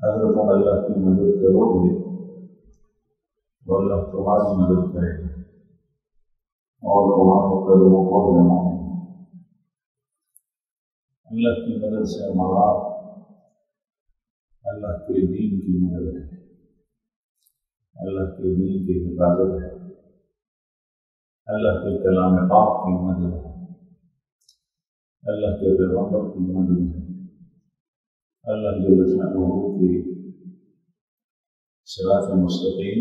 اگر تم اللہ کی مدد کرو گے تو اللہ تمہاری مدد کرے گا اور تمہارے قدموں کو جمائے گا۔ اللہ کی مدد سے مراد اللہ کے دین کی مدد ہے، اللہ کے دین کی حفاظت ہے، اللہ کے کلام پاک کی مدد ہے، اللہ کے پیغمبر کی مدد ہے، اللہ جل شانہ کی صراط مستقیم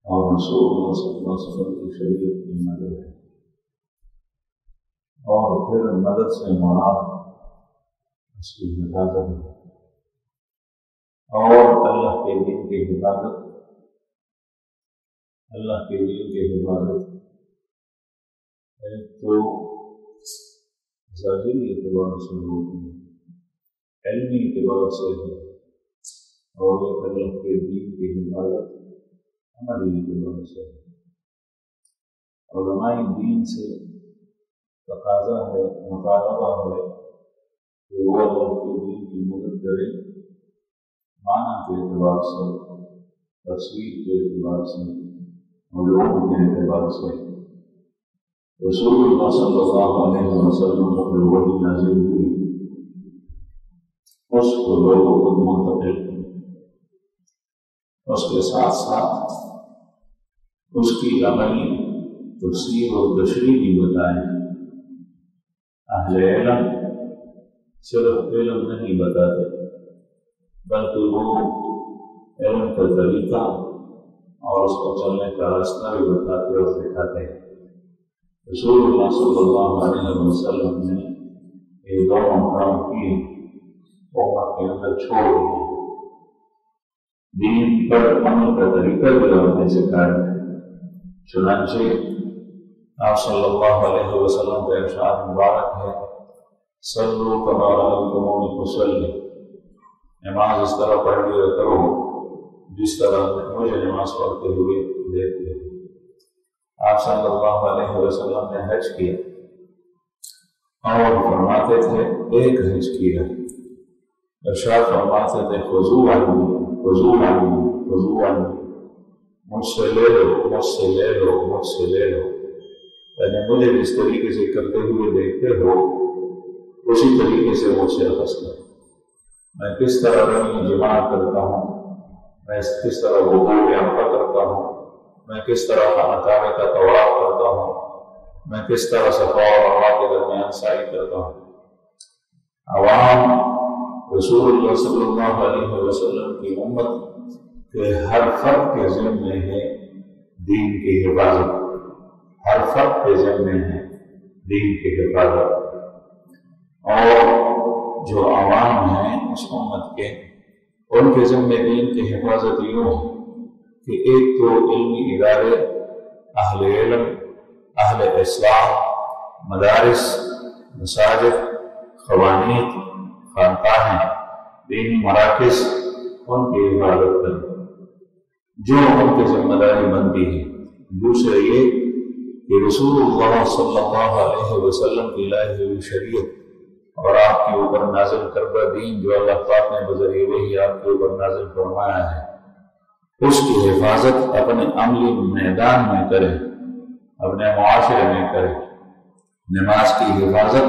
اور رسول اللہ صلی اللہ علیہ وسلم کی شریعت کی مدد ہے۔ اور پھر مدد سے مراد اس کی حفاظت ہے، اور اللہ کے دین کی حفاظت، اللہ کے دین کی حفاظت ایک تو ظاہری اعتبار سے ہوتی ہے، علمی اعتبار سے ہے، اور ایک اللہ کے دین کی حفاظت عملی اعتبار سے ہے۔ علماء دین سے تقاضا ہے، مطالبہ ہے کہ وہ اللہ کے دین کی مدد کرے، معنی کے اعتبار سے، تفسیر کے اعتبار سے، علوم کے اعتبار سے۔ رسول اللہ صلی اللہ علیہ وسلم پر وحی نازل ہوئی، اس کو لوگوں کو منتقل کریں، اس کے ساتھ ساتھ اس کی عملی تفسیر اور تشریح بھی بتائیں۔ اہل علم صرف علم نہیں بتاتے بلکہ وہ علم کا طریقہ اور اس کو چلنے کا راستہ بھی بتاتے اور دکھاتے ہیں۔ رسول اللہ صلی اللہ علیہ وسلم نے یہ دونوں کام کیے، امت کے اندر چھوڑ دیے، دین پر عمل کا طریقہ بھی ہمیں سکھایا ہے۔ چنانچہ آپ صلی اللہ علیہ وسلم کا ارشاد مبارک ہے، صلوا کما رأیتمونی اصلی، نماز اس طرح پڑھ لیا کرو جس طرح مجھے نماز پڑھتے ہوئے دیکھتے ہو۔ آپ صلی اللہ علیہ وسلم نے حج کیا اور فرماتے تھے ایک حج کیا، ارشاد فرماتے تھے خذوا عنی خذوا عنی خذوا عنی، مجھ سے لے لو مجھ سے لے لو مجھ سے لے لو، یعنی مجھے جس طریقے سے کرتے ہوئے دیکھتے ہو اسی طریقے سے مجھ سے اخذ کرو۔ میں کس طرح رمی جماع کرتا ہوں، میں کس طرح وضوء عرفہ کرتا ہوں، میں کس طرح خانہ کعبہ کا طواف کرتا ہوں، میں کس طرح صفا اور مروہ کے درمیان سعی کرتا ہوں۔ عوام رسول اللہ صلی اللہ علیہ وسلم کی امت کہ ہر فرد کے ذمے ہے دین کی حفاظت، ہر فرد کے ذمے ہے دین کی حفاظت، اور جو عوام ہیں اس امت کے، ان کے ذمے دین کی حفاظت یوں ہے کہ ایک تو علمی ادارے، اہل علم، اہل اسلام، مدارس، مساجد، خوانیت، خانقاہیں، دینی مراکز، ان کی حفاظت کریں جو ان کی ذمہ داری بنتی ہے۔ دوسرے یہ کہ رسول اللہ صلی اللہ علیہ وسلم کی لائی ہوئی شریعت اور آپ کے اوپر نازل کردہ دین جو اللہ پاک نے بذریعہ وحی آپ کے اوپر نازل فرمایا ہے، اس کی حفاظت اپنے عملی میدان میں کرے، اپنے معاشرے میں کرے۔ نماز کی حفاظت،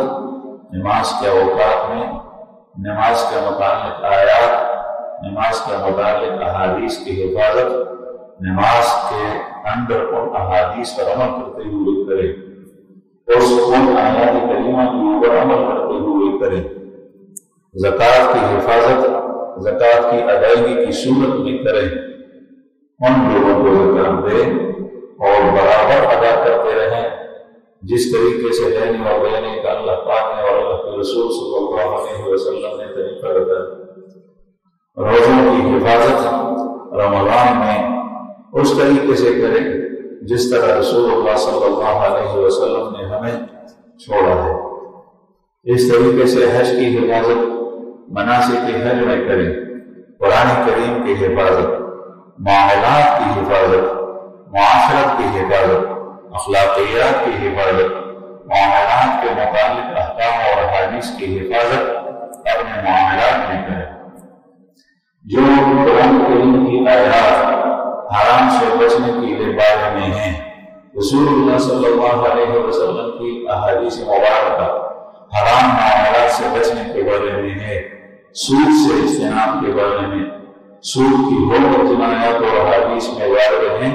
نماز کے اوقات میں، نماز کے متعلق آیات، نماز کے متعلق احادیث کی حفاظت، نماز کے اندر ان احادیث پر عمل کرتے ہوئے کرے، اس ان آیات کریمہ کے اوپر عمل کرتے ہوئے کرے۔ زکوٰۃ کی حفاظت، زکوٰۃ کی ادائیگی کی صورت میں کرے، ان لوگوں کو زکوٰۃ دے اور برابر ادا کرتے رہیں جس طریقے سے لینے اور دینے کا اللہ پاک نے اور اللہ کے رسول صلی اللہ علیہ وسلم نے طریقہ بتایا۔ روزوں کی حفاظت رمضان میں اس طریقے سے کرے جس طرح رسول اللہ صلی اللہ علیہ وسلم نے ہمیں چھوڑا ہے۔ اس طریقے سے حج کی حفاظت مناسک حج میں کرے، قرآن کریم کی حفاظت، معاملات کی حفاظت، معاشرت کی حفاظت، اخلاقیات کی حفاظت، معاملات کے متعلق احکام اور احادیث کی حفاظت اپنے معاملات میں کرے۔ جو قرآن کریم کی آیات حرام سے بچنے کے بارے میں ہیں، رسول اللہ صلی اللہ علیہ وسلم کی احادیث مبارکہ حرام معاملات سے بچنے کے بارے میں ہے، سود سے اجتناب کے بارے میں، سود کی بہت جنایات اور احادیث میں وارد ہیں،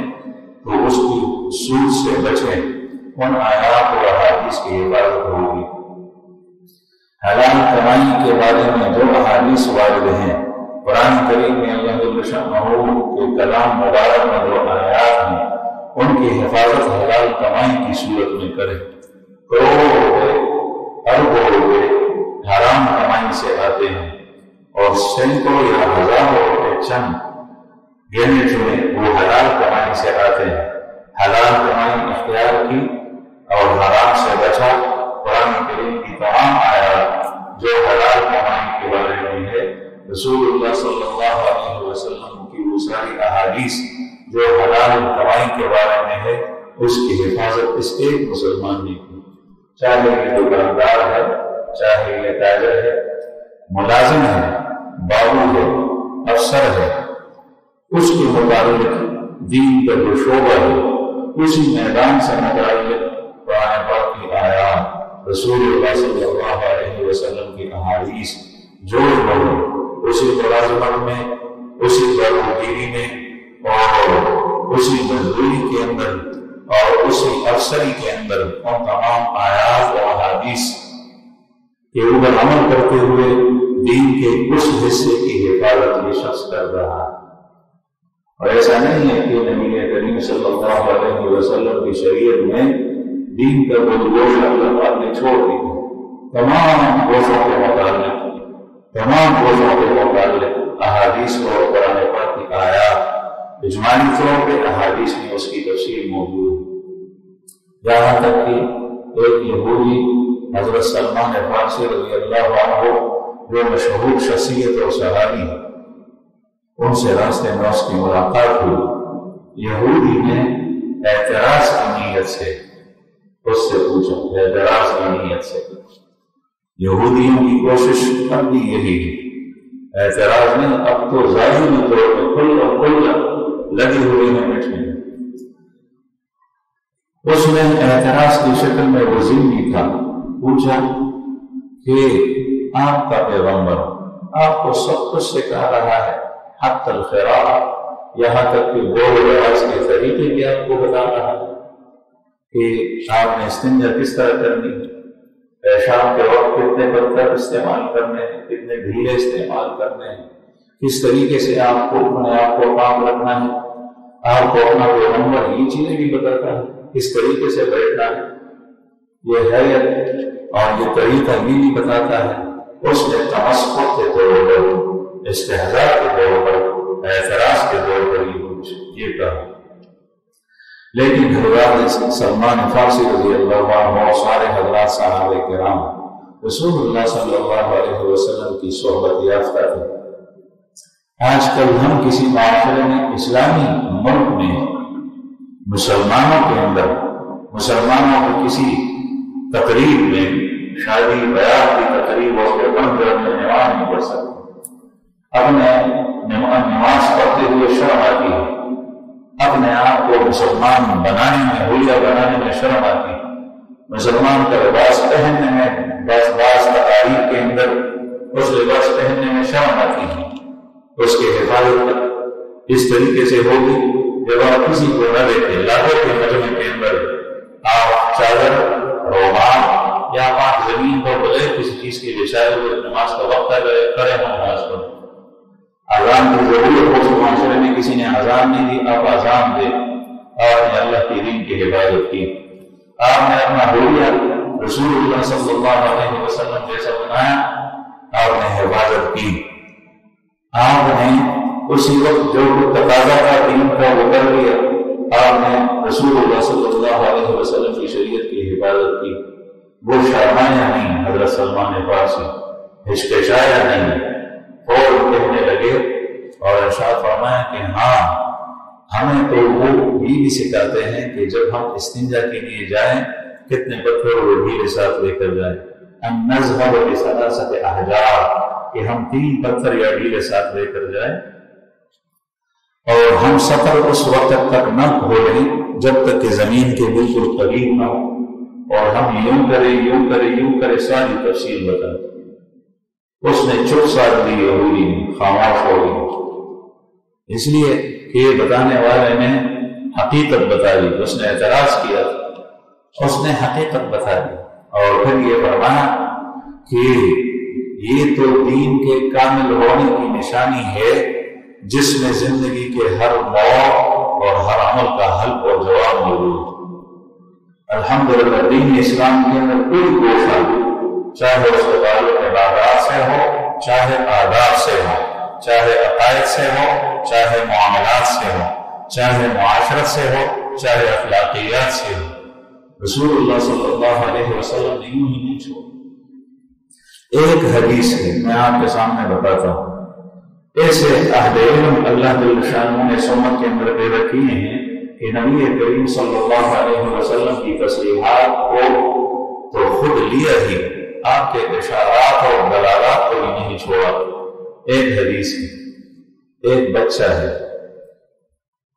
تو اس کی سود سے بچیں، ان آیات اور احادیث کی حفاظت ہوگی۔ حلال کمائی کے بارے میں جو احادیث وارد ہیں، قرآن کریم میں اللہ جل شانہ کے کلام مبارک میں جو آیات ہیں، ان کی حفاظت حلال کمائی کی صورت میں کریں۔ کروڑوں روپے، اربوں روپے حرام کمائی سے آتے ہیں، اور سینکڑوں یا ہزاروں روپے چند گنے چنے وہ حلال کمائی سے آتے ہیں۔ حلال کمائی اختیار کی اور حرام سے بچا، قرآن کریم کی تمام آیات جو حلال کمائی کے بارے میں ہے، رسول اللہ صلی اللہ علیہ وسلم کی وہ ساری احادیث جو حلال کمائی کے بارے میں ہے، اس کی حفاظت اس ایک مسلمان نے کی، چاہے یہ دکاندار ہے، چاہے یہ تاجر ہے، ملازم ہے، بابو ہے، افسر ہے، اس کے متعلق دین کا جو شعبہ ہے، اسی میدان سے متعلق قرآن پاک کی آیات، رسول اللہ صلی اللہ علیہ وسلم کی احادیث جو لوگ اسی ملازمت میں، اسی بابوگیری میں، اور اسی مزدوری کے اندر، اور اسی افسری کے اندر ان تمام آیات اور احادیث کے اوپر عمل کرتے ہوئے دین کے اس حصے کی حفاظت یہ شخص کر رہا ہے۔ اور ایسا نہیں ہے کہ نبی کریم صلی اللہ علیہ وسلم کی شریعت میں دین کا کوئی گوشہ اللہ پاک نے چھوڑ دیا، تمام گوشوں کے متعلق احادیث اور قرآن پاک کی آیات اجمالی طور پہ احادیث میں اس کی تفصیل موجود ہے۔ یہاں تک کہ ایک یہودی حضرت سلمان فارسی رضی اللہ عنہ جو مشہور شخصیت اور صحابی ہے، ان سے راستے میں اس کی ملاقات ہوئی۔ یہودی نے اعتراض کی نیت سے اس سے پوچھا، اعتراض کی نیت سے۔ یہودیوں کی کوشش اب بھی یہی ہے، اعتراض نہیں، اب تو ظاہری طور پہ کل لگے ہوئے ہیں مٹنے میں۔ اس نے اعتراض کی شکل میں وہ ذمہ تھا، پوچھا کہ آپ کا پیغمبر آپ کو سب کچھ سکھا رہا ہے، حتی الخراء، یہاں تک کہ بول رواج کے طریقے بھی آپ کو بتا رہا ہے کہ آپ نے استنجا کس طرح کرنی ہے، پیشاب کے وقت کتنے پتھر استعمال کرنے ہیں، کتنے ڈھیلے استعمال کرنے ہیں، کس طریقے سے آپ کو اپنے آپ کو پاک رکھنا ہے۔ آپ کو اپنا پیغمبر یہ چیزیں بھی بتاتا ہے، کس طریقے سے بیٹھنا ہے، یہ حیت اور یہ طریقہ یہ بھی بتاتا ہے۔ اس نے تمسخر کے طور پر، استہزاء کے طور پر، اعتراض کے طور پر یہ کہا۔ لیکن حضرات سلمان فارسی رضی اللہ عنہ اور سارے حضرات صحابہ کرام رسول اللہ صلی اللہ علیہ وسلم کی صحبت یافتہ تھے۔ آج کل ہم کسی معاشرے میں، اسلامی ملک میں، مسلمانوں کے اندر، مسلمانوں کی کسی تقریب میں، شادی بیاہ کی تقریب اور منظر میں نماز نہیں پڑھ سکتے، اپنے نماز پڑھتے ہوئے شرم آتی ہے، اپنے آپ کو مسلمان بنانے میں، حلیہ بنانے میں شرم آتی ہے، مسلمان کا لباس پہننے میں، بعض تقاریب کے اندر اس لباس پہننے میں شرم آتی ہے۔ اس کی حفاظت اس طریقے سے ہوگی جب آپ کسی کو نہ دیکھیں، لاکھوں کے مجمع کے اندر آپ چادر، رومال یا آپ زمین پر بغیر کسی چیز کے بچھائے ہوئے نماز کا وقت کریں نماز پڑھیں۔ اذان کی ضرورت ہو تو معاشرے میں کسی نے اذان نہیں دی، آپ اذان دیں، آپ نے اللہ کے دین کی حفاظت کی، آپ نے اپنا حلیہ رسول اللہ صلی اللہ علیہ وسلم جیسا بنایا، آپ نے حفاظت کی، آپ نے اسی وقت جو تقاضا تھا دین کا وہ کر لیا، آپ نے رسول اللہ صلی اللہ علیہ وسلم کی شریعت کی حفاظت کی، وہ شرمایا نہیں، حضرت سلمان فارسی ہچکچایا نہیں، اور کہنے لگے اور ارشاد فرمایا کہ ہاں، ہمیں تو وہ یہ بھی سکھاتے ہیں کہ جب ہم استنجا کے لیے جائیں کتنے پتھر وہ ڈھیلے ساتھ لے کر جائیں، ان نذهب بثلاثه احجار، کہ ہم 3 پتھر یا ڈیلے ساتھ لے کر جائیں اور ہم سفر اس وقت تک نہ کھولیں جب تک کہ زمین کے بالکل قریب نہ ہو، اور ہم یوں کرے ساری تفصیل بتا دی۔ اس نے چپ ساتھ دی، یہودی خاموش ہو گئی، اس لیے کہ بتانے والے نے حقیقت بتا دی۔ اس نے اعتراض کیا، اس نے حقیقت بتا دی اور پھر یہ فرمایا کہ یہ تو دین کے کامل ہونے کی نشانی ہے جس میں زندگی کے ہر موڑ اور ہر عمل کا حل اور جواب موجود ہے۔ الحمدللہ دین اسلام کے اندر کوئی گوشہ چاہے اس کے تعلق عبادات سے ہو، چاہے آداب سے ہو، چاہے عقائد سے ہو، چاہے معاملات سے ہو، چاہے معاشرت سے ہو، چاہے اخلاقیات سے ہو، رسول اللہ صلی اللہ علیہ وسلم نے یوں ہی نہیں چھوڑا۔ ایک حدیث ہے، میں آپ کے سامنے بتاتا ہوں۔ ایسے اہل علم اللہ جل شانہ نے سنت کے اندر پیدا کیے ہیں کہ نبی کریم صلی اللہ علیہ وسلم کی تصریحات کو تو خود لیا ہی، آپ کے اشارات اور دلالات کو بھی نہیں چھوڑا۔ ایک حدیث ہے، ایک بچہ ہے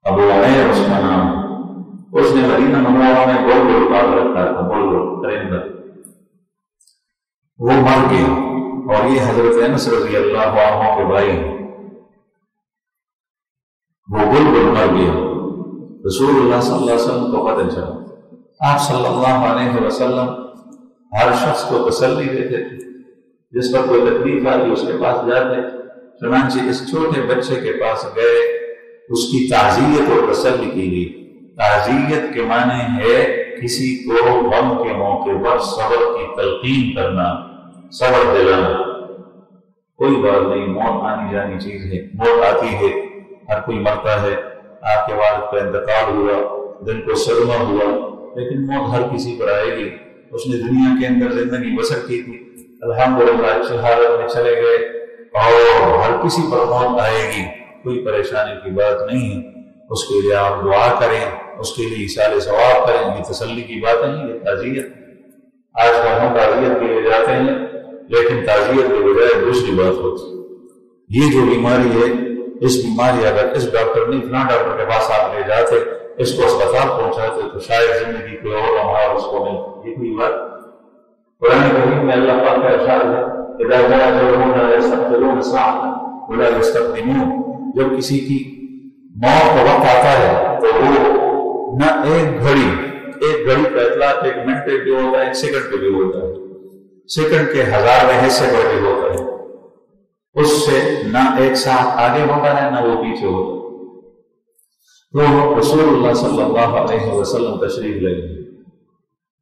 ابو عمیر اس کا نام، اس نے مدینہ منورہ میں گول پال رکھا تھا، گول پرندہ، وہ مر گیا، اور یہ حضرت انس رضی اللہ عنہ کے بھائی ہیں، وہ بالکل مر گیا۔ رسول اللہ صلی اللہ علیہ وسلم کو پتہ چلا، آپ صلی اللہ علیہ وسلم ہر شخص کو تسلی دیتے تھے، جس پر کوئی تکلیف آتی اس کے پاس جاتے، چنانچہ اس چھوٹے بچے کے پاس گئے، اس کی تعزیت اور تسلی کی گئی۔ تعزیت کے معنی ہے کسی کو غم کے موقع پر صبر کی تلقین کرنا، صبر دلانا۔ کوئی بات نہیں، موت آنی جانی چیز ہے، موت آتی ہے، ہر کوئی مرتا ہے، آپ کے والد کا انتقال ہوا، دل کو صدمہ ہوا، لیکن موت ہر کسی پر آئے گی۔ اس نے دنیا کے اندر زندگی بسر کی تھی، الحمدللہ اچھی حالت میں چلے گئے، اور ہر کسی پر موت آئے گی، کوئی پریشانی کی بات نہیں ہے۔ اس کے لیے آپ دعا کریں، اس کے لیے ایصال ثواب کریں، یہ تسلی کی بات نہیں، یہ تعزیت۔ آج کل ہم تعزیت کے لیے جاتے ہیں، لیکن تعزیت کے بجائے دوسری بات ہوتی۔ یہ جو بیماری ہے، اس بیماری اگر اس ڈاکٹر نے اتنا ڈاکٹر کے پاس آپ لے جاتے، اس کو اسپتال پہنچاتے، تو شاید زندگی کوئی اور لمحہ اس کو ملتی۔ یہ کوئی بات قرآن کریم میں اللہ پاک کا ارشاد ہے، اذا جاء اجلهم لا يستأخرون ساعة ولا يستقدمون، جب کسی کی موت کا وقت آتا ہے تو وہ نہ ایک گھڑی کا اطلاق ایک منٹ پہ بھی ہوتا ہے، ایک سیکنڈ پہ بھی ہوتا ہے، سیکنڈ کے 1000 حصے پر بھی ہوتا ہے، اس سے نہ ایک ساتھ آگے ہوتا ہے نہ وہ پیچھے ہوتا ہے۔ تو رسول اللہ صلی اللہ علیہ وسلم تشریف لے گئے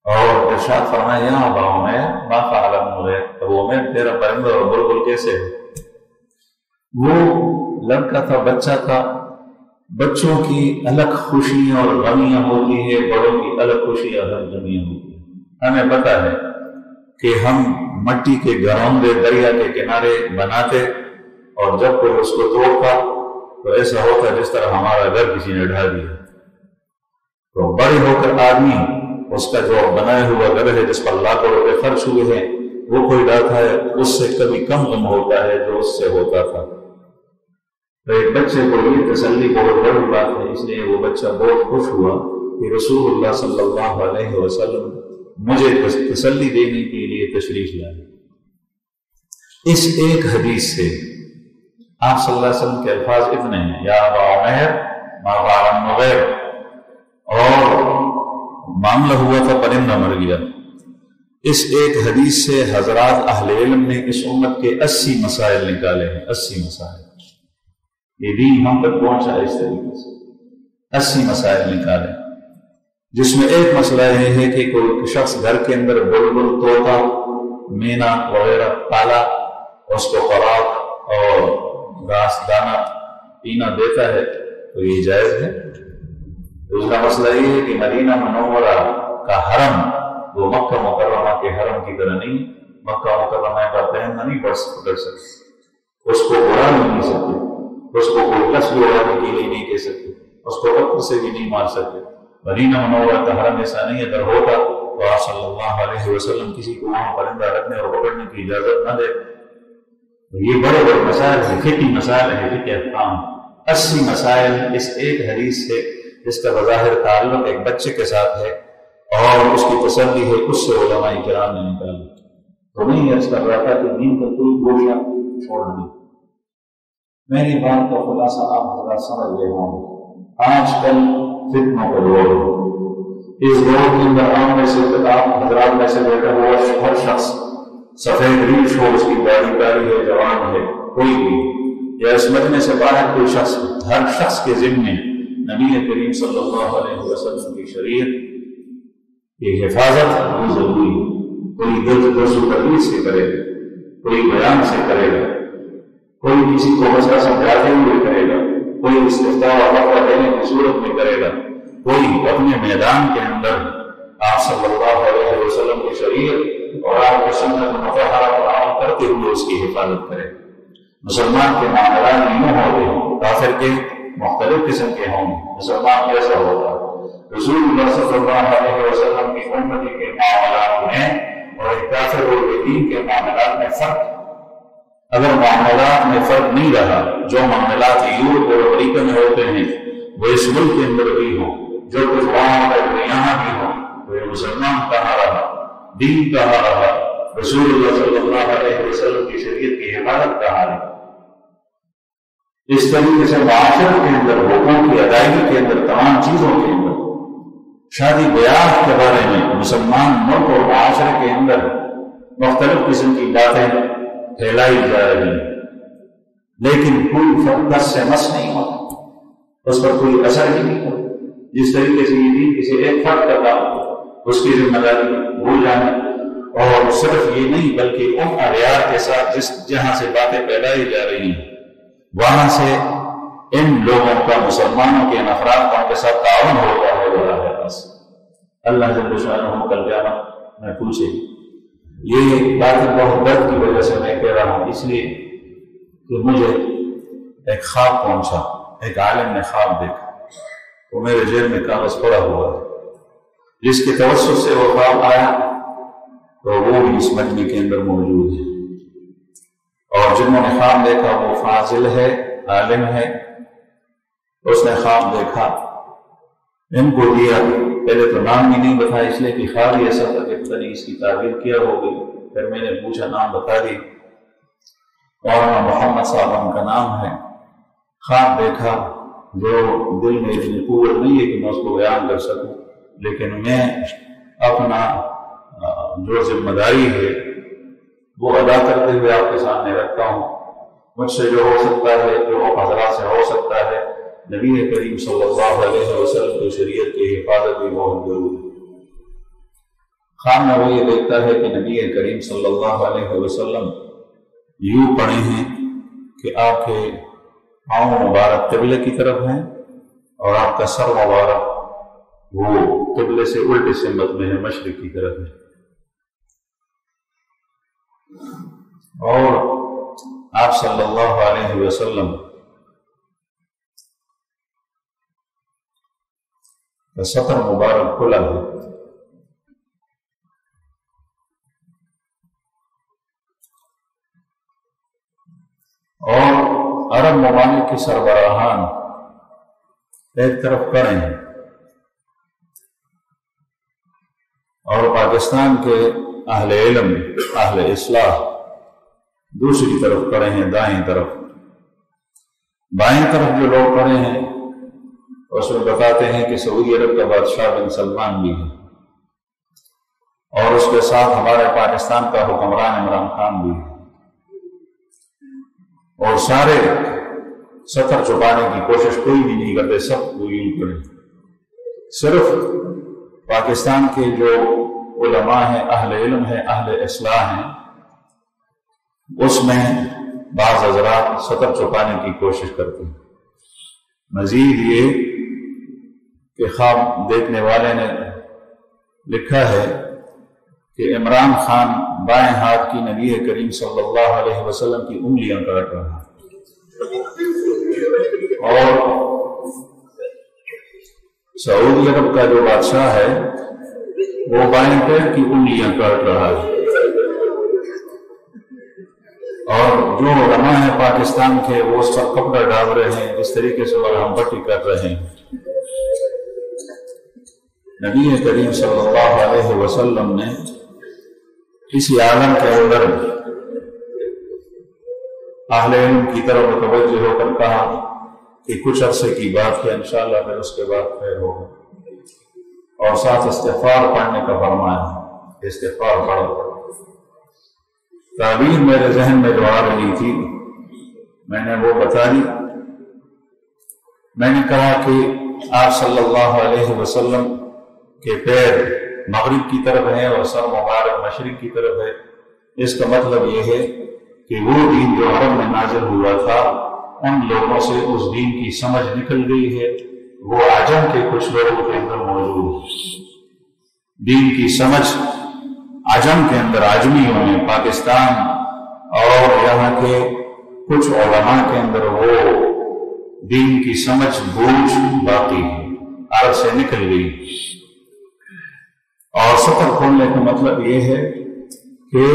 اور ارشاد فرمایا، یا ابا عمیر ما فعل النغیر، ابو عمیر تیرا پرندہ اور بلبل کیسے ہے؟ وہ لڑکا تھا، بچہ تھا، بچوں کی الگ خوشیاں اور غمیاں ہوتی ہے، بڑوں کی الگ خوشیاں اور غمیاں ہوتی ہیں۔ ہمیں پتہ ہے کہ ہم مٹی کے گھروندے دریا کے کنارے بناتے، اور جب کوئی اس کو توڑتا تو ایسا ہوتا جس طرح ہمارا گھر کسی نے ڈھا دیا۔ تو بڑے ہو کر آدمی اس کا جو بنایا ہوا گھر ہے جس پر لاکھوں روپے خرچ ہوئے ہیں، وہ کوئی ڈھاتا ہے، اس سے کبھی کم غم ہوتا ہے جو اس سے ہوتا تھا۔ تو ایک بچے کو یہ تسلی بہت بڑی بات ہے، اس لیے وہ بچہ بہت خوش ہوا کہ رسول اللہ صلی اللہ علیہ وسلم مجھے تسلی دینے کے لیے تشریف لائے۔ اس ایک حدیث سے آپ صلی اللہ علیہ وسلم کے الفاظ اتنے ہیں، یا ابا عمیر ما فعل النغیر، اور معاملہ ہوا تھا پرندہ مر گیا۔ اس ایک حدیث سے حضرات اہل علم نے اس امت کے 80 مسائل نکالے ہیں، 80 مسائل۔ یہ دین ہم تک پہنچا اس طریقے سے، 80 مسائل نکالے، جس میں ایک مسئلہ یہ ہے کہ کوئی شخص گھر کے اندر بلبل، طوطا، مینا وغیرہ پالا، اس کو خوراک اور گھاس دانا پینا دیتا ہے تو یہ جائز ہے۔ دوسرا مسئلہ یہ ہے کہ مدینہ منورہ کا حرم وہ مکہ مکرمہ کے حرم کی طرح نہیں، مکہ مکرمہ کا پرندہ نہیں پکڑ سکتے، اس کو اڑا نہیں سکتے، اس کو کوئی لفظ اڑانے کے لیے نہیں کہہ سکتے، اس کو پتھر سے بھی نہیں مار سکتے۔ مدینہ منورہ کا حرم ایسا نہیں، اگر ہوتا تو آپ صلی اللہ علیہ وسلم کسی کو وہاں پرندہ رکھنے اور پکڑنے کی اجازت نہ دے۔ یہ بڑے بڑے مسائل ہیں، فقہی مسائل ہیں، فقہ احکام 80 مسائل اس ایک حدیث سے، جس کا بظاہر تعلق ایک بچے کے ساتھ ہے اور اس کی تسلی ہے، اس سے علماء کرام نے نکالی۔ تو میں یہ عرض کر رہا تھا کہ دین کا کوئی گوشہ چھوڑ نہیں۔ میری بات کا خلاصہ آپ حضرات سمجھ گئے ہوں گے۔ آج کل فتنوں کا دور ہے، اس دور کے اندر عام میں سے آپ حضرات میں سے بیٹھا ہوا ہر شخص سفید ریش ہو، اس کی داڑھی کاری ہے، جوان ہے، کوئی بھی، یا اس مجمع سے باہر کوئی شخص، ہر شخص کے ذمے نبی کریم صلی اللہ علیہ وسلم کی شریعت کی حفاظت بہت ضروری ہے۔ کوئی درس و تدریس سے کرے گا، کوئی بیان سے کرے گا، کوئی کسی کو مسئلہ سمجھاتے ہوئے کرے گا، کوئی استفتاء و فتویٰ دینے کی صورت میں کرے گا، کوئی اپنے میدان کے اندر آپ صلی اللہ علیہ وسلم کی شریعت اور آپ کی سنت مطہرہ پر عمل کرتے ہوئے اس کی حفاظت کرے۔ مسلمان کے معاملات نہیں ہوتے ہیں، کافر کے مختلف قسم کے ہوں گے۔ مسلمان کیسا ہوگا؟ رسول اللہ صلی اللہ علیہ وسلم کی امتی کے معاملات میں اور کافر و دین کے معاملات میں فرق۔ اگر معاملات میں فرق نہیں رہا، جو معاملات یورپ اور امریکہ میں ہوتے ہیں وہ اس ملک کے اندر بھی ہوں، جو کچھ وہاں ہے وہ یہاں بھی ہوں، تو یہ مسلمان کہاں رہا، دین کہاں رہا، رسول اللہ صلی اللہ علیہ وسلم کی شریعت کی حفاظت کہاں رہی؟ اس طریقے سے معاشرت کے اندر، حقوق کی ادائیگی کے اندر، تمام چیزوں کے اندر، شادی بیاہ کے بارے میں مسلمان ملک اور معاشرے کے اندر مختلف قسم کی باتیں پھیلائی جا رہی ہیں، لیکن کوئی فرق دس سے مس نہیں ہوتا، اس پر کوئی اثر ہی نہیں ہوتا۔ جس طریقے سے یہ دین کسی ایک فرد کا کام، اس کی ذمہ داری بھول جانا، اور صرف یہ نہیں بلکہ ان اغیار کے ساتھ جہاں سے باتیں پھیلائی جا رہی ہیں وہاں سے ان لوگوں کا، مسلمانوں کے افراد کا ان کے ساتھ تعاون ہوتا ہے براہ راست۔ اللہ جل شانہ کل قیامت میں پوچھے۔ یہ باتیں بہت درد کی وجہ سے میں کہہ رہا ہوں، اس لیے کہ مجھے ایک خواب پہنچا، ایک عالم نے خواب دیکھا، وہ میرے ذہن میں کاغذ پڑا ہوا ہے، جس کے توسط سے وہ خواب آیا تو وہ بھی اس مجمع کے اندر موجود ہے، اور جنہوں نے خواب دیکھا وہ فاضل ہے، عالم ہے۔ اس نے خواب دیکھا، ان کو دیا، پہلے تو نام بھی نہیں بتایا اس لیے کہ خواب ہی ایسا تھا کہ پتہ نہیں اس کی تعبیر کیا ہوگی، پھر میں نے پوچھا، نام بتا دی، مولانا محمد صاحب ان کا نام ہے۔ خواب دیکھا جو دل میں اتنی قوت نہیں ہے کہ میں اس کو بیان کر سکوں، لیکن میں اپنا جو ذمہ داری ہے وہ ادا کرتے ہوئے آپ کے سامنے رکھتا ہوں۔ مجھ سے جو ہو سکتا ہے، جو حضرات سے ہو سکتا ہے، نبی کریم صلی اللہ علیہ وسلم کی شریعت کی حفاظت بھی بہت ضروری ہے۔ خواب میں وہ یہ دیکھتا ہے کہ نبی کریم صلی اللہ علیہ وسلم یوں پڑے ہیں کہ آپ کے پاؤں مبارک قبلے کی طرف ہیں اور آپ کا سر مبارک وہ قبلے سے الٹی سمت میں ہے، مشرق کی طرف ہے، اور آپ صلی اللہ علیہ وسلم کا سطر مبارک کھلا ہے، اور عرب ممالک کے سربراہان ایک طرف کھڑے ہیں اور پاکستان کے اہل علم، اہل اصلاح دوسری طرف کھڑے ہیں، دائیں طرف۔ بائیں طرف جو لوگ کھڑے ہیں اس میں بتاتے ہیں کہ سعودی عرب کا بادشاہ بن سلمان بھی ہے، اور اس کے ساتھ ہمارے پاکستان کا حکمران عمران خان بھی ہے، اور سارے سطر چھپانے کی کوشش کوئی بھی نہیں کرتے، سب وہ یوں کریں۔ صرف پاکستان کے جو علماء ہیں، اہل علم ہیں، اہل اصلاح ہیں، اس میں بعض حضرات سطر چھپانے کی کوشش کرتے ہیں۔ مزید یہ کہ خواب دیکھنے والے نے لکھا ہے کہ عمران خان بائیں ہاتھ کی نبی کریم صلی اللہ علیہ وسلم کی انگلیاں کاٹ رہا ہے، اور سعودی عرب کا جو بادشاہ ہے وہ بائیں پیر کی انگلیاں کاٹ رہا ہے، اور جو علماء ہیں پاکستان کے وہ اس پر کپڑا ڈال رہے ہیں، جس طریقے سے ہم پٹی کر رہے ہیں۔ نبی کریم صلی اللہ علیہ وسلم نے اسی عالم کے اندر اہل علم کی طرف متوجہ ہو کر کہا کہ کچھ عرصے کی بات ہے، انشاءاللہ پھر اس کے بعد خیر ہوگا، اور ساتھ استغفار پڑھنے کا فرمایا ہے، استغفار پڑھو۔ تعبیر میرے ذہن میں جو آ رہی تھی میں نے وہ بتا دی۔ میں نے کہا کہ آپ صلی اللہ علیہ وسلم کے پیر مغرب کی طرف ہیں اور سر مبارک مشرق کی طرف ہے، اس کا مطلب یہ ہے کہ وہ دین جو عرب میں نازل ہوا تھا ان لوگوں سے اس دین کی سمجھ نکل گئی ہے، وہ عجم کے کچھ لوگوں کے اندر موجود ہے۔ دین کی سمجھ عجم کے اندر، عجمیوں میں، پاکستان اور یہاں کے کچھ علماء کے اندر وہ دین کی سمجھ بوجھ باقی ہے، عرب سے نکل گئی۔ اور سطر کھولنے کا مطلب یہ ہے کہ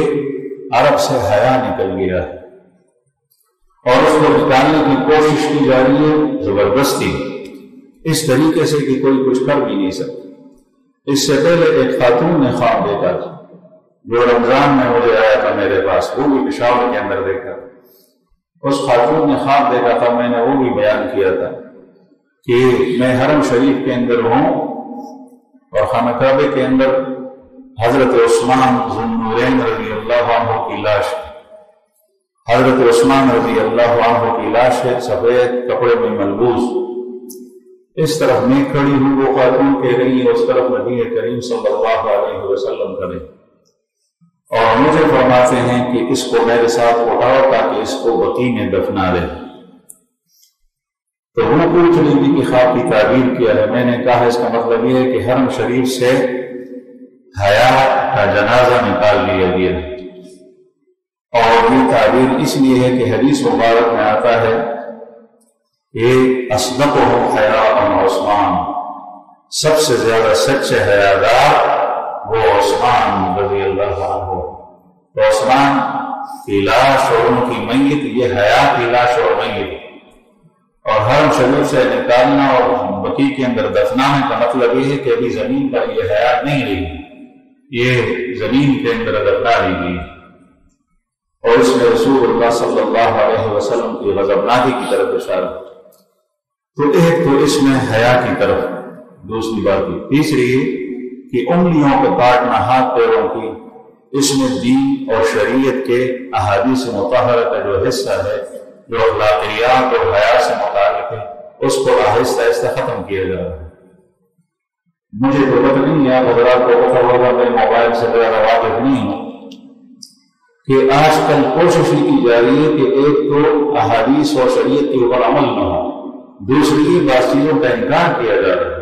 عرب سے حیا نکل گیا ہے اور اس کو نکالنے کی کوشش کی جا رہی ہے زبردستی، اس طریقے سے کہ کوئی کچھ کر بھی نہیں سکتا۔ اس سے پہلے ایک خاتون نے خواب دیکھا تھا جو رمضان میں مجھے آیا تھا میرے پاس، وہ بھی پشاور کے اندر دیکھا۔ اس خاتون نے خواب دیکھا تھا، میں نے وہ بھی بیان کیا تھا کہ میں حرم شریف کے اندر ہوں اور خانہ کعبے کے اندر حضرت عثمان ذو النورین رضی اللہ عنہ کی لاش ہے۔ حضرت عثمان رضی اللہ عنہ کی لاش ہے، سفید کپڑے میں ملبوس۔ اس طرف میں کھڑی ہوں، وہ خاتون کہہ رہی ہے، اس طرف نبی کریم صلی اللہ علیہ وسلم کھڑے اور مجھے فرماتے ہیں کہ اس کو میرے ساتھ اٹھاؤ تاکہ اس کو بقیع میں دفنا دے۔ تو وہ پوچھ رہی تھی کہ خواب کی تعبیر کیا ہے۔ میں نے کہا اس کا مطلب یہ ہے کہ حرم شریف سے حیا کا جنازہ نکال لیا گیا، اور یہ تعبیر اس لیے ہے کہ حدیث مبارک میں آتا ہے کہ اصدقہم حیاء عثمان، سب سے زیادہ سچے حیادار وہ عثمان رضی اللہ عنہ۔ تو عثمان کی لاش اور ان کی میت، یہ حیا کی لاش اور میت، اور حرم شریف سے نکالنا اور بقیع کے اندر دفنانے کا مطلب یہ ہے کہ ابھی زمین پر یہ حیا نہیں رہی، یہ زمین کے اندر دفنا لی گئی، اور اس میں رسول اللہ صلی اللہ علیہ وسلم کی غضبناکی کی طرف اشارہ۔ تو ایک تو اس میں حیا کی طرف، دوسری بات کی، تیسری کہ انگلیوں کو کاٹنا، ہاتھ پیروں کی، اس میں دین اور شریعت کے احادیث مطہرہ کا جو حصہ ہے، جو اخلاقیات اور حیا سے متعلق ہے، اس کو آہستہ آہستہ ختم کیا جا رہا ہے۔ مجھے تو پتہ نہیں ہے، آپ حضرات کو پتہ ہوگا، میں موبائل سے زیادہ واقف نہیں ہوں، کہ آج کل کوشش کی جا رہی ہے کہ ایک تو احادیث اور شریعت کے اوپر عمل نہ ہو، دوسری بعض چیزوں کا انکار کیا جا رہا ہے۔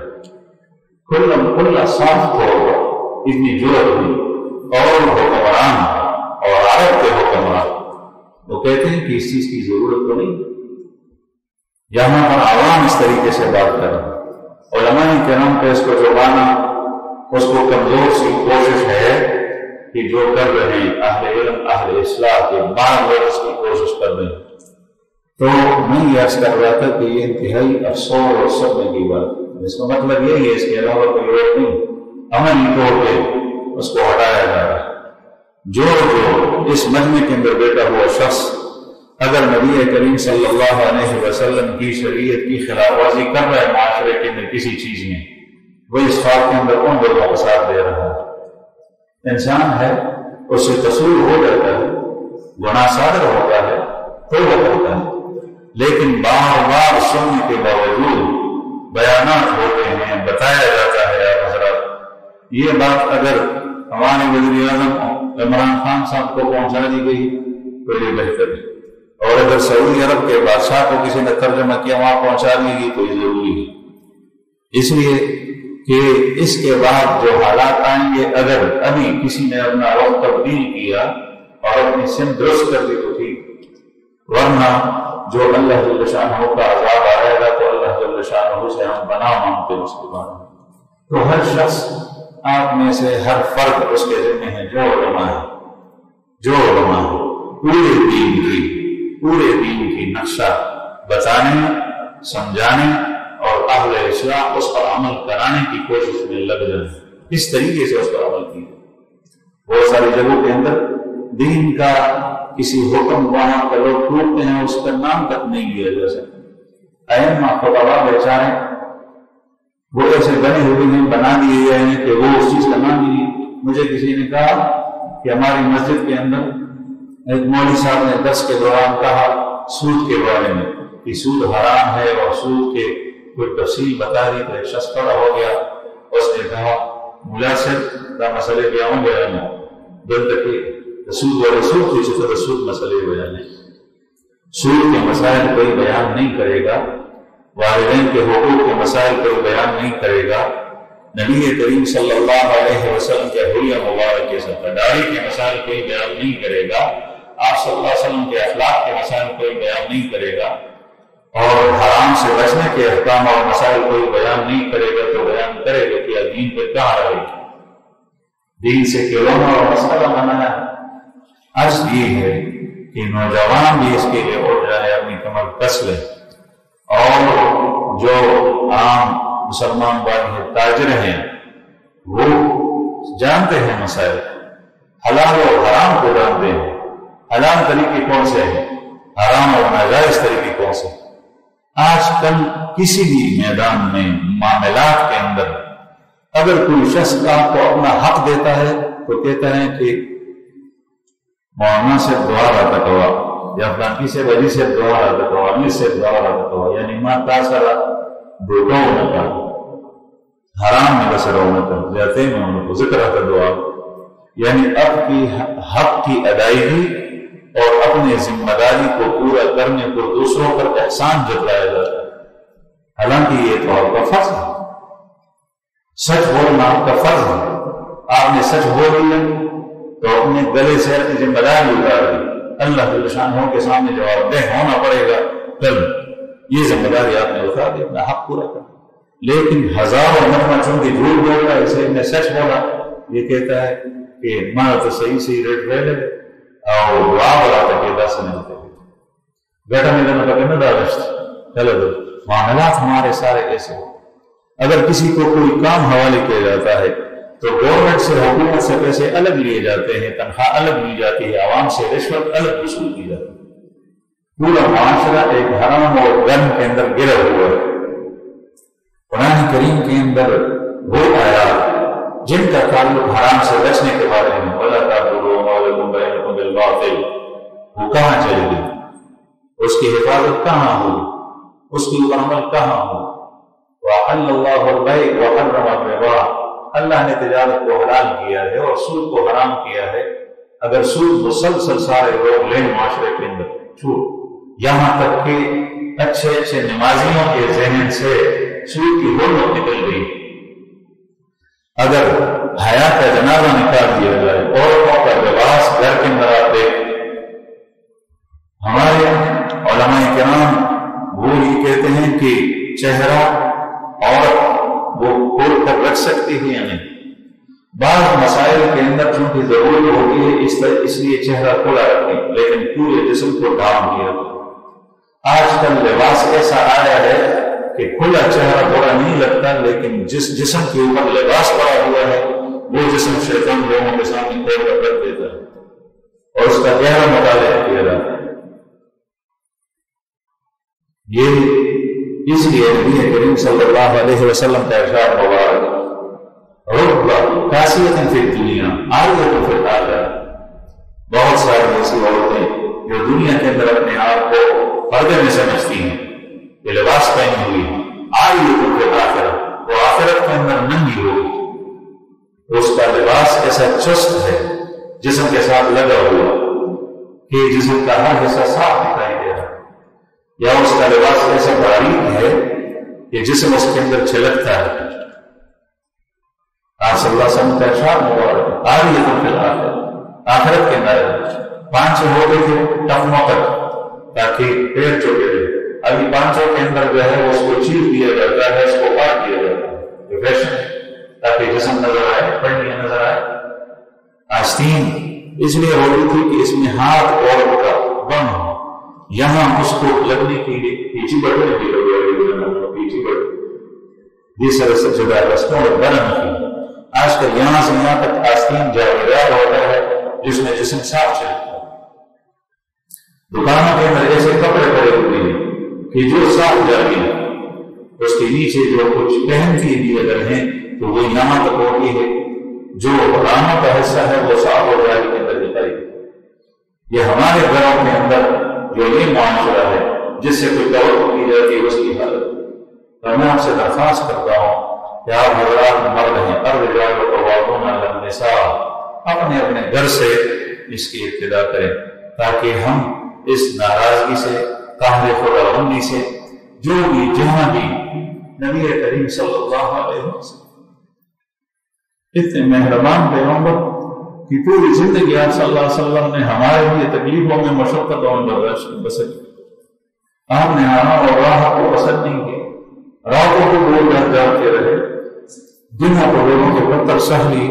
کھلا صاف ہو اتنی جرأت ہوئی، اور حکمران اور عرب کے حکمران وہ کہتے ہیں کہ اس چیز کی ضرورت تو نہیں، یہاں پر عوام اس طریقے سے بات کر رہے ہیں۔ علماء کرام کا اس کو چھپانا، اس کو کمزور سی کوشش ہے کہ جو کر رہے ہیں اہل علم، اہل اصلاح کے بعض لوگ اس کی کوشش کر رہے ہیں۔ تو میں یہ عرض کر رہا تھا کہ یہ انتہائی افسوس اور صدمے کی بات ہے۔ اس کا مطلب یہی ہے، اس کے علاوہ کوئی اور نہیں، عملی طور پہ اس کو ہٹایا جا رہا ہے۔ جو اس مجمع کے اندر بیٹھا ہوا شخص اگر نبی کریم صلی اللہ علیہ وسلم کی شریعت کی خلاف ورزی کر رہا ہے معاشرے کے اندر کسی چیز میں، وہ اس خواب کے اندر ان لوگوں کا ساتھ دے رہا ہے۔ انسان ہے، اس سے قصور ہو جاتا ہے، گناہ صادر ہوتا ہے، توبہ کرتا ہے، لیکن بار بار سننے کے باوجود بیانات ہوتے ہیں، بتایا جاتا ہے۔ آپ حضرات، یہ بات اگر ہمارے وزیر اعظم عمران خان صاحب کو پہنچا دی گئی تو یہ بہتر ہے، اور اگر سعودی عرب کے بادشاہ کو کسی نے ترجمہ کیا وہاں پہنچا دی گئی تو یہ ضروری ہے، اس لیے کہ اس کے بعد جو حالات آئیں گے، اگر ابھی کسی نے اپنا رخ تبدیل کیا اور اپنی سمت درست کر دی تو ٹھیک، ورنہ جو اللہ جل شانہ کا عذاب آئے گا تو اللہ جل شانہ سے ہم پناہ مانگتے مسلمان۔ تو ہر شخص آپ میں سے ہر فرد اس کے ذمہ ہے، جو علماء ہے پورے دین کی پورے دین کی نقشہ بتانے، سمجھانے اور اہل اسلام اس پر عمل کرانے کی کوشش میں لگ جائیں۔ کس طریقے سے اس پر عمل کی؟ بہت ساری جگہوں کے اندر دین کا کسی حکم وہاں پر لوگ ٹوٹتے ہیں، اس کا نام تک نہیں لیا جا سکتا۔ ائمہ خطبہ بیچارے وہ ایسے بنے ہوئے ہیں، بنا دیے گئے ہیں کہ وہ اس چیز کا نام ہی نہیں۔ مجھے کسی نے کہا کہ ہماری مسجد کے اندر ایک مولوی صاحب نے درس کے دوران کہا سود کے بارے میں کہ سود حرام ہے، اور سود کے کوئی تفصیل بتا دی تو ایک شخص کھڑا ہو گیا، اس نے کہا ملا صاحب دا مسئلے بیان بیان دل تک سود والے سود کی چھتا سود مسئلے بیان ہے، سود کے مسائل کوئی بیان نہیں کرے گا، والدین کے حقوق کے مسائل کوئی بیان نہیں کرے گا، نبی کریم صلی اللہ علیہ وسلم کے حلیہ مبارک کے داڑھی کے مسائل کوئی بیان نہیں کرے گا، آپ صلی اللہ علیہ وسلم کے اخلاق کے مسائل کوئی بیان نہیں کرے گا، اور حرام سے بچنے کے احکام اور مسائل کوئی بیان نہیں کرے گا، تو بیان کرے گا کہ دین پہ کہاں رہے گا؟ دین سے کھلونا اور مسئلہ بنانا ہے۔ عرض یہ ہے کہ نوجوان بھی اس کے لیے اٹھ جائے، اپنی کمر کس لے، اور جو عام مسلمان بھائی تاجر ہیں وہ جانتے ہیں مسائل، حلال اور حرام کو جانتے ہیں، حلال طریقے کون سے ہیں، حرام اور ناجائز طریقے کون سے ہیں۔ آج کل کسی بھی میدان میں معاملات کے اندر اگر کوئی شخص آپ کو اپنا حق دیتا ہے تو کہتا ہے کہ مولانا سے دعا رہا تکوا، یا فلانکی سے وجہ سے دعا رہا تکوا، امیر سے دعا رہا تکوا، یعنی ماں کا سارا دوٹا ہونا کا حرام میں بسرا ہونا کا جاتے ہیں انہوں کو ذکر رہا دعا، یعنی اب کی حق کی ادائیگی اور اپنے ذمہ داری کو پورا کرنے کو دوسروں پر احسان جتلایا جاتا ہے، حالانکہ یہ تو آپ کا فرض ہے، سچ بولنا آپ کا فرض ہے۔ آپ نے سچ بول دیا تو اپنے گلے سے اپنی ذمہ داری اتار دی، اللہ کے شانوں کے سامنے جواب دہ ہونا پڑے گا، کل یہ ذمہ داری آپ نے اتار دی، اپنا حق پورا کر۔ لیکن ہزاروں نغمہ چن کے جھوٹ بول رہا ہے، اسے نے سچ بولا، یہ کہتا ہے کہ ماں تو صحیح ریٹ رہ لے اور دعا بڑا تھا کہ دس نہیں ہوتے بیٹا میرے میں کبھی نہ دارشت چلو دو۔ معاملات ہمارے سارے ایسے ہو، اگر کسی کو کوئی کام حوالے کیا جاتا ہے تو گورنمنٹ سے حکومت سے پیسے الگ لیے جاتے ہیں، تنخواہ الگ لی جاتی ہے، عوام سے رشوت الگ وصول کی جاتی ہے، پورا معاشرہ ایک حرام اور غم کے اندر گرا ہوا ہے۔ قرآن کریم کے اندر وہ آیات جن کا تعلق حرام سے بچنے کے بارے میں وَلَا تَأْكُلُوا أَمْوَالَكُمْ بَيْنَكُمْ بِالْبَاطِلِ، وہ کہاں چلی گئی، اس کی حفاظت کہاں ہوئی، اس کی عمل کہاں ہوئی؟ وَأَحَلَّ اللَّهُ الْبَيْعَ وَحَرَّمَ الرِّبَا، اللہ نے تجارت کو حلال کیا ہے اور سود کو حرام کیا ہے۔ اگر سود مسلسل سارے لوگ لیں معاشرے کے اندر چھوٹ، یہاں تک کہ اچھے اچھے نمازیوں کے ذہن سے سود کی حرمت نکل گئی، اگر حیا کا جنازہ نکال دیا جائے، عورتوں کا لباس گھر کے اندر آپ دیکھ، ہمارے علماء کرام وہ یہ کہتے ہیں کہ چہرہ عورت وہ کھول کر رکھ سکتی ہے یا نہیں، بعض مسائل کے اندر چونکہ ضرورت ہوتی ہے اس لیے چہرہ کھلا رکھیں، لیکن پورے جسم کو ڈھانپ دیا۔ آج کل لباس ایسا آیا ہے کہ کھلا چہرہ برا نہیں لگتا، لیکن جس جسم کے اوپر لباس پڑا ہوا ہے وہ جسم شیطان لوگوں کے سامنے کھول کر رکھ دیتا ہے اور اس کا گہرا مطالعہ کیا جاتا ہے۔ یہ اس لیے نبی کریم صلی اللہ علیہ وسلم کا ارشاد مبارک رب کاسیۃ فی الدنیا عاریۃ فی الآخرہ، بہت ساری ایسی عورتیں جو دنیا کے اندر اپنے آپ کو پردے میں سمجھتی ہیں کہ لباس پہنی ہوئی عاریۃ فی الآخرہ، وہ آخرت کے اندر ننگی ہوگی، اس کا لباس ایسا چست ہے جسم کے ساتھ لگا ہوا کہ جسم کا ہر حصہ صاف دکھائی دے رہا ہے، یا اس کا لباس ایسا باریک ہے کہ جسم اس کے اندر چھلکتا ہے۔ آپ صلی اللہ علیہ وسلم کا ارشاد مبارک عاریۃ فی الآخرہ، آخرت کے اندر 5 ہوتے تھے ٹخنوں تک تاکہ پیر چوکے رہے، ابھی 5 کے اندر جو ہے اس کو چیر دیا جاتا ہے، اس کو کاٹ دیا جاتا ہے، یہ فیشن ہے تاکہ جسم نظر آئے، پنڈیاں نظر آئے۔ آستین اس لیے ہوتی تھی کہ اس میں ہاتھ عورت کا بند ہو، یہاں اس کو لگنے کے لیے پیچھے بڑھنے کی پیچھے بڑھ جس طرح سے جگہ رستوں میں برن کی آج کل یہاں سے یہاں تک آستین جاویدار ہوتا ہے جس میں جسم صاف چلتا ہے. دکانوں کے اندر ایسے کپڑے پڑے ہوتے ہیں کہ جو صاف جا گیا اس کے نیچے جو کچھ پہن کے بھی اگر ہیں تو وہ یہاں تک ہوتی ہے، جو رانوں کا حصہ ہے وہ صاف ہو جائے کے اندر دکھائی. یہ ہمارے گھروں کے اندر جو یہ معاشرہ ہے جس سے کوئی توقع کی جاتی ہے اس کی حالت. اور میں آپ سے درخواست کرتا ہوں کہ آپ حضرات مرد ہیں، الرجال قوامون علی النساء، اپنے اپنے گھر سے اس کی ابتدا کریں تاکہ ہم اس ناراضگی سے، قہر خدا بندی سے، جو بھی جہاں بھی نبی کریم صلی اللہ علیہ وسلم اتنے مہربان پیغمبر کی پوری زندگی آپ صلی اللہ علیہ وسلم نے ہمارے لیے تکلیفوں میں مشقتوں میں برداشت بسر کی. آپ نے آرام اور راحت کو پسند نہیں کیا، راتوں کو بول کر جاگتے رہے، دنیا کو لوگوں کے پتھر سہ لی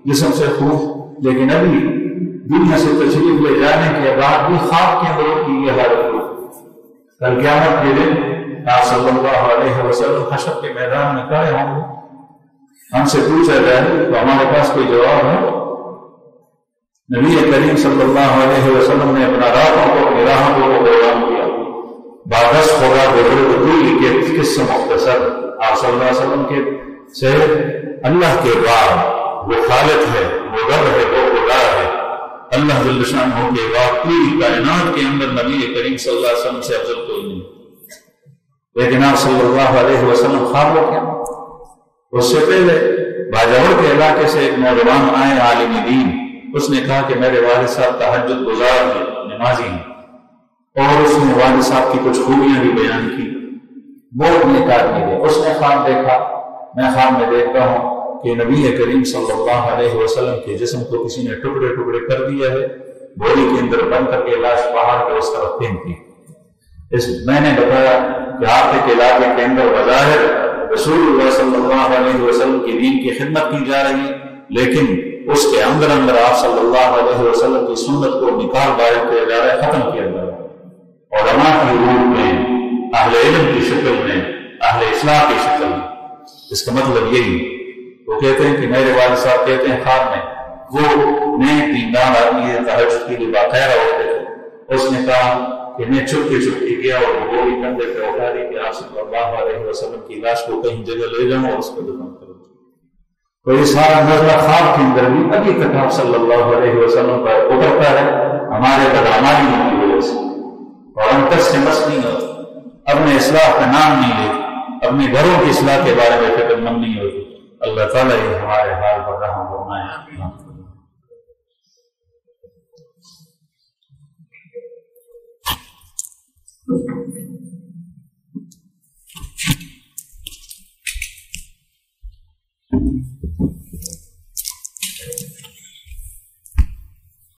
جسم سے خوب، لیکن ابھی دنیا سے تشریف لے جانے کے بعد بھی خواب کے اندر کی یہ حالت ہوئی. کل قیامت کے دن آپ صلی اللہ علیہ وسلم حشر کے میدان میں کھڑے ہوں گے، ہم سے پوچھا جائے تو ہمارے پاس کوئی جواب ہے؟ نبی کریم صلی اللہ علیہ وسلم نے اپنا راتوں کو، اپنی راحتوں کو قربان کیا. بادش ہوگا بزرگ کے قصہ مختصر آپ صلی اللہ علیہ وسلم کے سے اللہ کے بعد وہ خالق ہے، وہ رب ہے، وہ خدا ہے. اللہ جل شانہ کے بعد پوری کائنات کے اندر نبی کریم صلی اللہ علیہ وسلم سے افضل کوئی نہیں. لیکن آپ صلی اللہ علیہ وسلم خواب ہو گیا. اس سے پہلے باجوڑ کے علاقے سے ایک نوجوان آئے عالم دین. اس نے کہا کہ میرے والد صاحب تہجد گزار ہیں، نمازی ہیں، اور اس نے والد صاحب کی کچھ خوبیاں بھی بیان کی. وہ نیک آدمی تھے. اس نے خواب دیکھا، میں خواب میں دیکھتا ہوں کہ نبی کریم صلی اللہ علیہ وسلم کے جسم کو کسی نے ٹکڑے ٹکڑے کر دیا ہے، بوری کے اندر بند کر کے لاش پہاڑ کے اس طرف پھینک دی. میں نے بتایا کہ آپ کے علاقے کے اندر بظاہر رسول اللہ صلی اللہ علیہ وسلم کی دین کی خدمت کی جا رہی ہے، لیکن اس کے اندر اندر آپ صلی اللہ علیہ وسلم کی سنت کو نکال باہر کیا جا رہا ہے، ختم کیا جا رہا ہے. علماء کی روح میں، اہل علم کی شکل میں، اہل اصلاح کی شکل میں. اس کا مطلب یہی، وہ کہتے ہیں کہ میرے والد صاحب کہتے ہیں خواب میں وہ نیک دیندار آدمی ہے، تہجد کے لیے باقاعدہ ہوتے تھے. اس نے کہا کہ میں چھپکے گیا اور وہ بھی کندھے پہ اٹھا دی کہ آپ صلی اللہ علیہ وسلم کی لاش کو کہیں جگہ لے جاؤں اور اس کو دفن کروں. تو یہ سارا نظرہ خواب کے اندر بھی ابھی تک آپ صلی اللہ علیہ وسلم پر اترتا ہے ہمارے بدعمالی کی وجہ سے، اور ہم تک سے مس نہیں ہوتے، اپنے اصلاح کا نام نہیں لیتے، اپنے گھروں کی اصلاح کے بارے میں فکر مند نہیں ہوتی. اللہ تعالیٰ یہ ہمارے حال پر رحم فرمائے. Thank you.